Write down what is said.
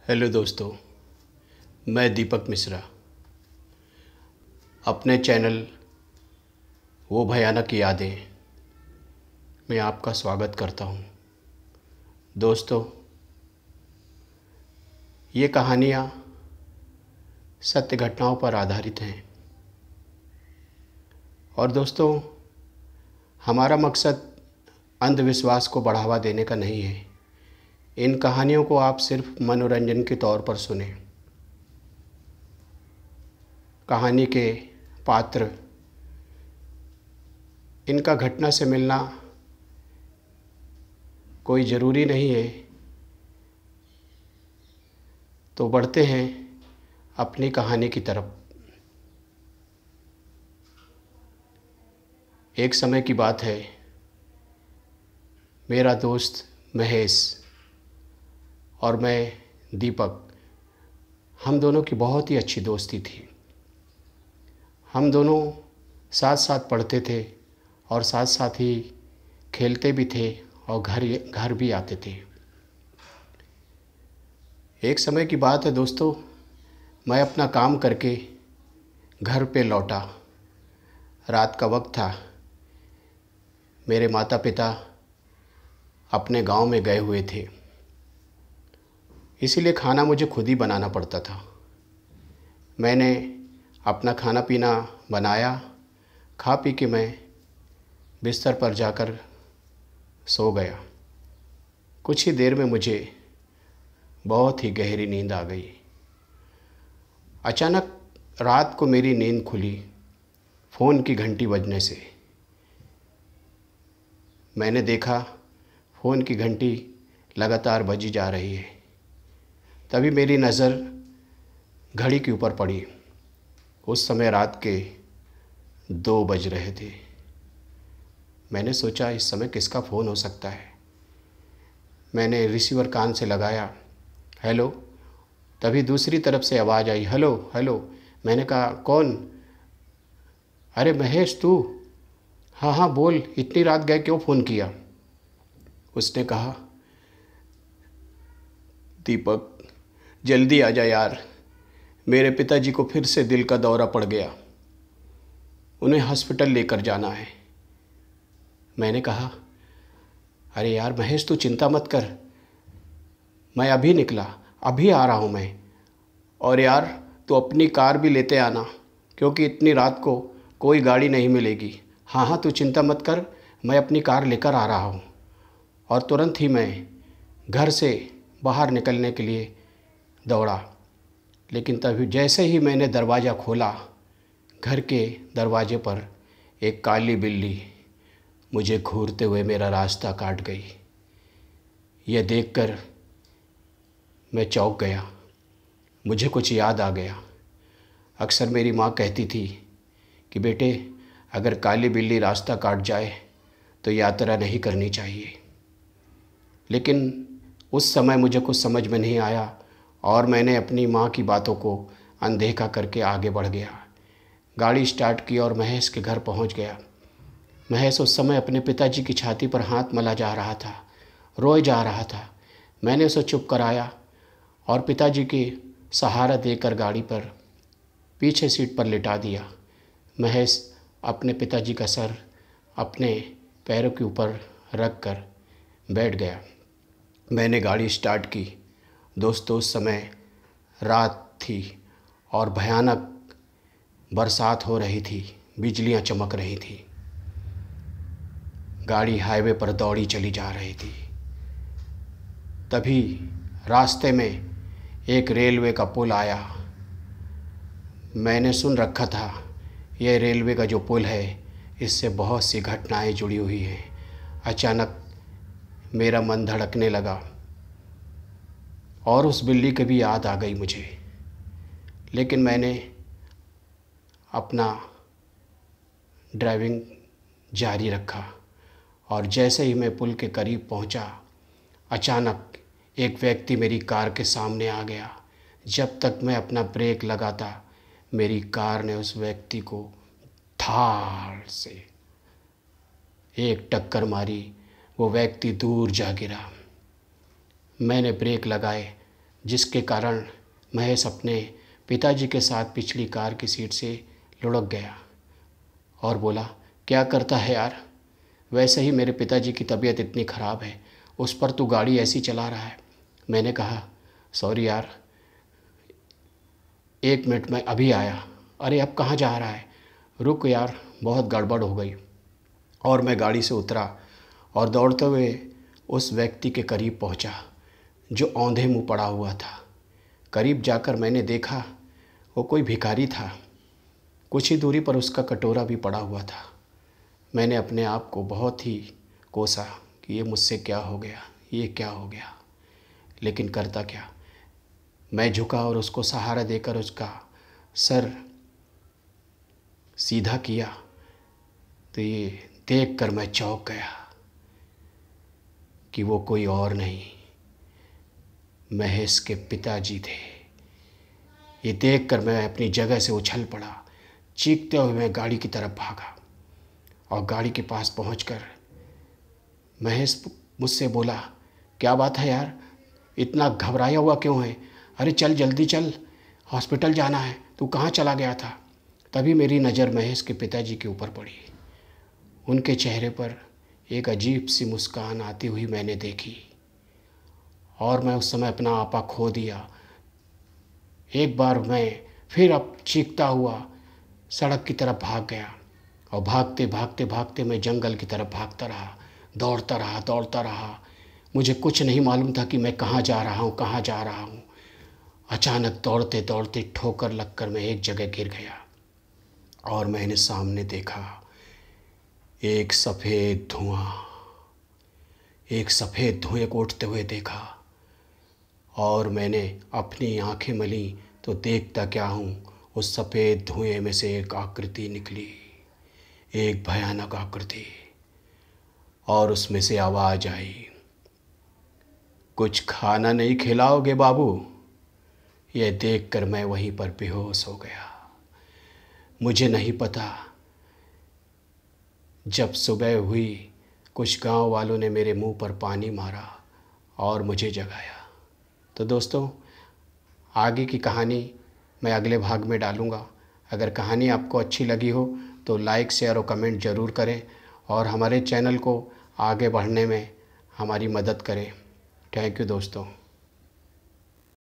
Hello दोस्तों, मैं दीपक मिश्रा अपने चैनल वो भयानक यादें में आपका स्वागत करता हूं। दोस्तों, ये कहानियाँ सत्य घटनाओं पर आधारित हैं और दोस्तों, हमारा मकसद अंधविश्वास को बढ़ावा देने का नहीं है। इन कहानियों को आप सिर्फ मनोरंजन के तौर पर सुनें। कहानी के पात्र, इनका घटना से मिलना कोई ज़रूरी नहीं है। तो बढ़ते हैं अपनी कहानी की तरफ। एक समय की बात है, मेरा दोस्त महेश और मैं दीपक, हम दोनों की बहुत ही अच्छी दोस्ती थी। हम दोनों साथ साथ पढ़ते थे और साथ साथ ही खेलते भी थे और घर भी आते थे। एक समय की बात है दोस्तों, मैं अपना काम करके घर पे लौटा। रात का वक्त था। मेरे माता पिता अपने गांव में गए हुए थे, इसीलिए खाना मुझे खुद ही बनाना पड़ता था। मैंने अपना खाना पीना बनाया। खा पी के मैं बिस्तर पर जाकर सो गया। कुछ ही देर में मुझे बहुत ही गहरी नींद आ गई। अचानक रात को मेरी नींद खुली फ़ोन की घंटी बजने से। मैंने देखा फ़ोन की घंटी लगातार बजी जा रही है। तभी मेरी नज़र घड़ी के ऊपर पड़ी। उस समय रात के 2 बज रहे थे। मैंने सोचा इस समय किसका फ़ोन हो सकता है। मैंने रिसीवर कान से लगाया, हेलो। तभी दूसरी तरफ से आवाज़ आई, हेलो हेलो। मैंने कहा, कौन? अरे महेश, तू? हाँ हाँ बोल, इतनी रात गए क्यों फ़ोन किया? उसने कहा, दीपक जल्दी आ जा यार, मेरे पिताजी को फिर से दिल का दौरा पड़ गया, उन्हें हॉस्पिटल लेकर जाना है। मैंने कहा, अरे यार महेश, तू चिंता मत कर, मैं अभी निकला, अभी आ रहा हूँ मैं। और यार तू अपनी कार भी लेते आना, क्योंकि इतनी रात को कोई गाड़ी नहीं मिलेगी। हाँ हाँ तू चिंता मत कर, मैं अपनी कार लेकर आ रहा हूँ। और तुरंत ही मैं घर से बाहर निकलने के लिए दौड़ा। लेकिन तभी जैसे ही मैंने दरवाज़ा खोला, घर के दरवाजे पर एक काली बिल्ली मुझे घूरते हुए मेरा रास्ता काट गई। यह देखकर मैं चौंक गया। मुझे कुछ याद आ गया। अक्सर मेरी माँ कहती थी कि बेटे, अगर काली बिल्ली रास्ता काट जाए तो यात्रा नहीं करनी चाहिए। लेकिन उस समय मुझे कुछ समझ में नहीं आया और मैंने अपनी माँ की बातों को अनदेखा करके आगे बढ़ गया। गाड़ी स्टार्ट की और महेश के घर पहुँच गया। महेश उस समय अपने पिताजी की छाती पर हाथ मला जा रहा था, रोए जा रहा था। मैंने उसे चुप कराया और पिताजी के सहारा देकर गाड़ी पर पीछे सीट पर लिटा दिया। महेश अपने पिताजी का सर अपने पैरों के ऊपर रख कर बैठ गया। मैंने गाड़ी स्टार्ट की। दोस्तों, उस समय रात थी और भयानक बरसात हो रही थी, बिजलियां चमक रही थी। गाड़ी हाईवे पर दौड़ी चली जा रही थी। तभी रास्ते में एक रेलवे का पुल आया। मैंने सुन रखा था यह रेलवे का जो पुल है, इससे बहुत सी घटनाएं जुड़ी हुई हैं। अचानक मेरा मन धड़कने लगा और उस बिल्ली की भी याद आ गई मुझे। लेकिन मैंने अपना ड्राइविंग जारी रखा और जैसे ही मैं पुल के करीब पहुंचा, अचानक एक व्यक्ति मेरी कार के सामने आ गया। जब तक मैं अपना ब्रेक लगाता, मेरी कार ने उस व्यक्ति को धाड़ से एक टक्कर मारी। वो व्यक्ति दूर जा गिरा। मैंने ब्रेक लगाए, जिसके कारण महेश अपने पिताजी के साथ पिछली कार की सीट से लुढ़क गया और बोला, क्या करता है यार, वैसे ही मेरे पिताजी की तबीयत इतनी ख़राब है, उस पर तू गाड़ी ऐसी चला रहा है। मैंने कहा, सॉरी यार, 1 मिनट में अभी आया। अरे अब कहाँ जा रहा है, रुक यार, बहुत गड़बड़ हो गई। और मैं गाड़ी से उतरा और दौड़ते हुए उस व्यक्ति के करीब पहुंचा जो औंधे मुंह पड़ा हुआ था। करीब जाकर मैंने देखा वो कोई भिखारी था। कुछ ही दूरी पर उसका कटोरा भी पड़ा हुआ था। मैंने अपने आप को बहुत ही कोसा कि ये मुझसे क्या हो गया, ये क्या हो गया, लेकिन करता क्या। मैं झुका और उसको सहारा देकर उसका सर सीधा किया तो ये देखकर मैं चौंक गया कि वो कोई और नहीं, महेश के पिताजी थे। ये देखकर मैं अपनी जगह से उछल पड़ा। चीखते हुए मैं गाड़ी की तरफ भागा और गाड़ी के पास पहुंचकर महेश मुझसे बोला, क्या बात है यार, इतना घबराया हुआ क्यों है? अरे चल जल्दी चल, हॉस्पिटल जाना है, तू कहाँ चला गया था? तभी मेरी नज़र महेश के पिताजी के ऊपर पड़ी। उनके चेहरे पर एक अजीब सी मुस्कान आती हुई मैंने देखी और मैं उस समय अपना आपा खो दिया। एक बार मैं फिर अब चीखता हुआ सड़क की तरफ भाग गया और भागते भागते भागते मैं जंगल की तरफ भागता रहा, दौड़ता रहा। मुझे कुछ नहीं मालूम था कि मैं कहाँ जा रहा हूँ। अचानक दौड़ते दौड़ते ठोकर लगकर मैं एक जगह गिर गया और मैंने सामने देखा एक सफ़ेद धुएं को उठते हुए देखा और मैंने अपनी आंखें मली तो देखता क्या हूँ, उस सफ़ेद धुएं में से एक आकृति निकली, एक भयानक आकृति, और उसमें से आवाज़ आई, कुछ खाना नहीं खिलाओगे बाबू? यह देखकर मैं वहीं पर बेहोश हो गया। मुझे नहीं पता, जब सुबह हुई कुछ गांव वालों ने मेरे मुंह पर पानी मारा और मुझे जगाया। तो दोस्तों, आगे की कहानी मैं अगले भाग में डालूँगा। अगर कहानी आपको अच्छी लगी हो तो लाइक, शेयर और कमेंट ज़रूर करें और हमारे चैनल को आगे बढ़ने में हमारी मदद करें। थैंक यू दोस्तों।